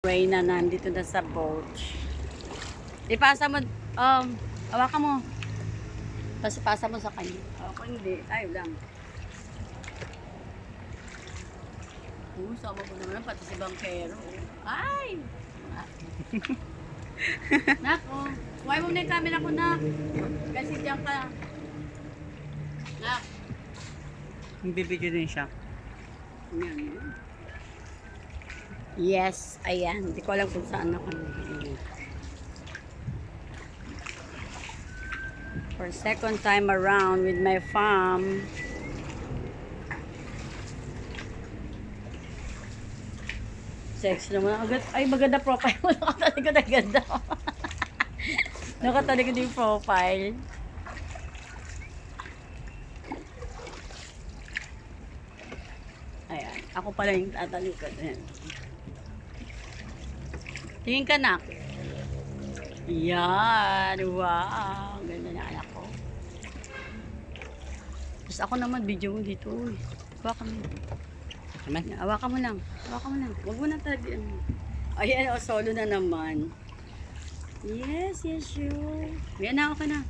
Reyna nandito na sa boat. Ipasa mo, hawakan mo. Pasa mo sa kanya. Ako hindi, tayo lang. Sama mo naman pati si Bangkero. Ay! Nako, huwag mo na yung camera ko, nak. Kasi diyan ka. Nak. Bibigyan din siya. Yan. Yes, ayan. Hindi ko alam kung saan ako. For second time around with my farm. Sexy naman. Agad, ay, maganda profile mo. Nakatalig ko na ganda. Nakatalig ko yung profile. Ayan. Ako pala yung tatalikod. Ayan. Tingin ka, nak. Yan. Wow. Ganda na anak ko. Tapos ako naman, video mo dito. Hawakan mo. Hawakan mo lang. Hawakan mo lang. Huwag mo na talaga. Ayan, solo na naman. Yes, yes, you. Yan na, okay na.